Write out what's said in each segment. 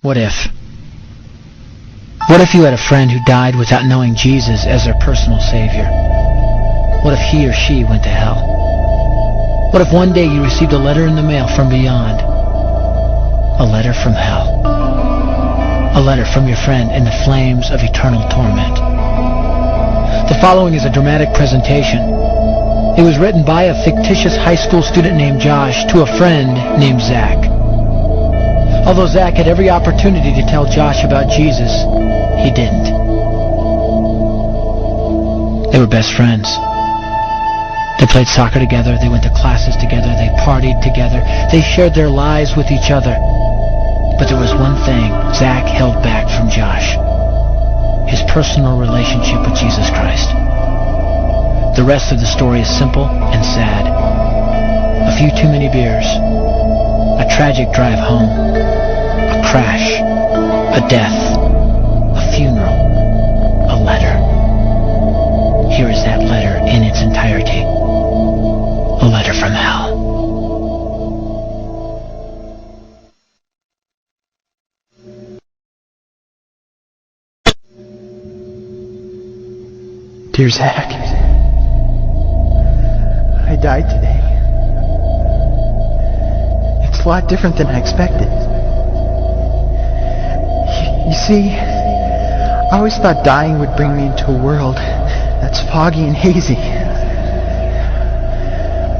What if? What if you had a friend who died without knowing Jesus as their personal Savior? What if he or she went to hell? What if one day you received a letter in the mail from beyond? A letter from hell. A letter from your friend in the flames of eternal torment. The following is a dramatic presentation. It was written by a fictitious high school student named Josh to a friend named Zach. Although Zach had every opportunity to tell Josh about Jesus, he didn't. They were best friends. They played soccer together, they went to classes together, they partied together, they shared their lives with each other. But there was one thing Zach held back from Josh: his personal relationship with Jesus Christ. The rest of the story is simple and sad. A few too many beers, a tragic drive home, a crash, a death, a funeral, a letter. Here is that letter in its entirety. A letter from hell. Dear Zach, I died today. It's a lot different than I expected. You see, I always thought dying would bring me into a world that's foggy and hazy.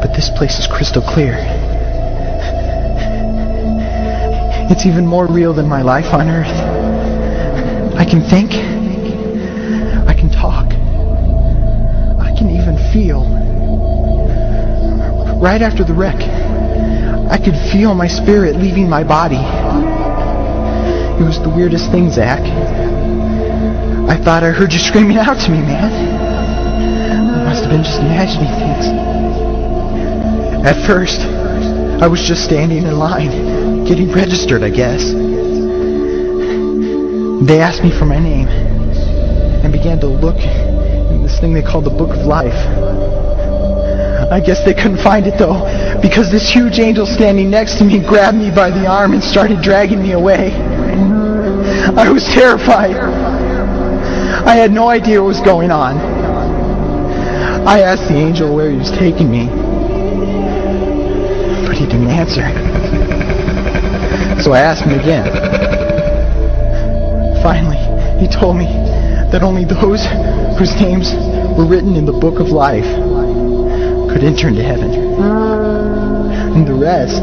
But this place is crystal clear. It's even more real than my life on Earth. I can think. I can talk. I can even feel. Right after the wreck, I could feel my spirit leaving my body. It was the weirdest thing, Zach. I thought I heard you screaming out to me, man. I must have been just imagining things. At first, I was just standing in line, getting registered, I guess. They asked me for my name and began to look in this thing they called the Book of Life. I guess they couldn't find it though, because this huge angel standing next to me grabbed me by the arm and started dragging me away. I was terrified. I had no idea what was going on. I asked the angel where he was taking me, but he didn't answer. So I asked him again. Finally, he told me that only those whose names were written in the Book of Life could enter into heaven. And the rest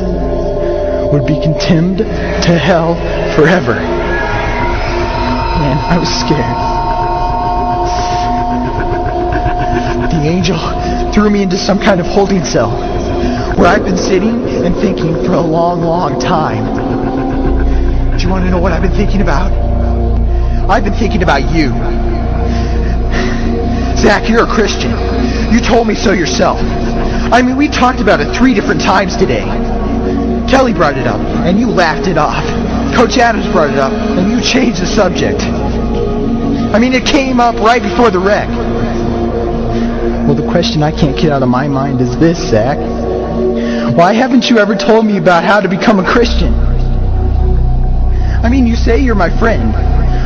would be condemned to hell forever. Man, I was scared. The angel threw me into some kind of holding cell where I've been sitting and thinking for a long, long time. Do you want to know what I've been thinking about? I've been thinking about you. Zach, you're a Christian. You told me so yourself. I mean, we talked about it 3 different times today. Kelly brought it up, and you laughed it off. Coach Adams brought it up, and you changed the subject. I mean, it came up right before the wreck. Well, the question I can't get out of my mind is this, Zach. Why haven't you ever told me about how to become a Christian? I mean, you say you're my friend,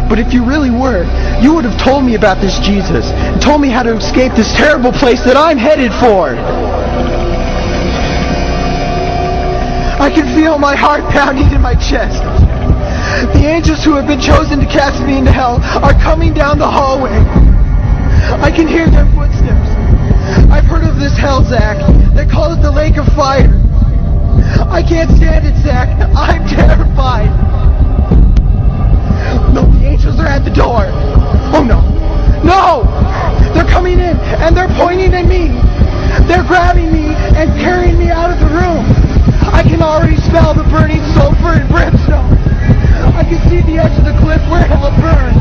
but if you really were, you would have told me about this Jesus and told me how to escape this terrible place that I'm headed for. I can feel my heart pounding in my chest. The angels who have been chosen to cast me into hell are coming down the hallway. I can hear their footsteps. I've heard of this hell, Zach. They call it the lake of fire. I can't stand it, Zach. I'm terrified. No, the angels are at the door. Oh no. No! They're coming in and they're pointing at me. They're grabbing me and carrying me out of the room. I can already smell the burning sulfur and brimstone. I can see the edge of the cliff where hell burns.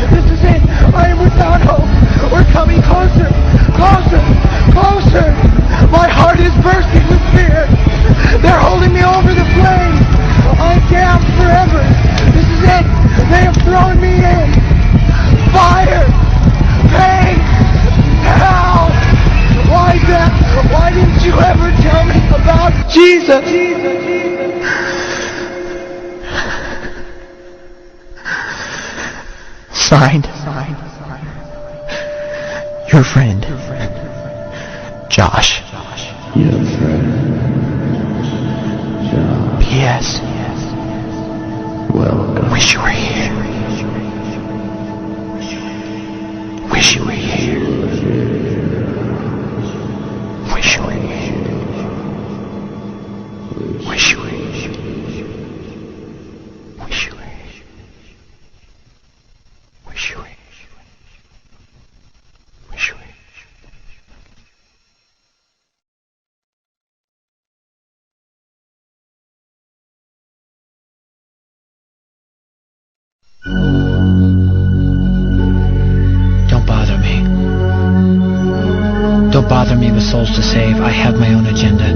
This is it. I am without hope. We're coming closer. Closer. Closer. My heart is bursting with fear. They're holding me over the flames. I'm damned forever. This is it. They have thrown me in. Fire. Pain. Hell. Why that? Why didn't you ever tell me about Jesus? Signed, your friend, Josh. Your friend, Josh. P.S. Welcome. Wish you were here. Wish you were here. Wish you were here. Wish you were here. Wish you were here. Wish you were here. Wish you were here. Don't bother me. Don't bother me with souls to save. I have my own agenda.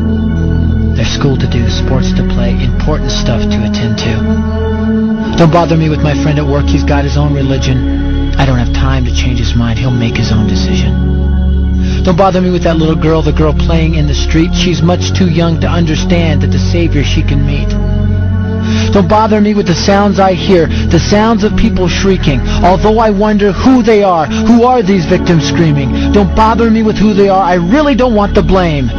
There's school to do, sports to play, important stuff to attend to. Don't bother me with my friend at work. He's got his own religion. I don't have time to change his mind. He'll make his own decision. Don't bother me with that little girl, the girl playing in the street. She's much too young to understand that the Savior she can meet. Don't bother me with the sounds I hear, the sounds of people shrieking, although I wonder who they are. Who are these victims screaming? Don't bother me with who they are. I really don't want the blame.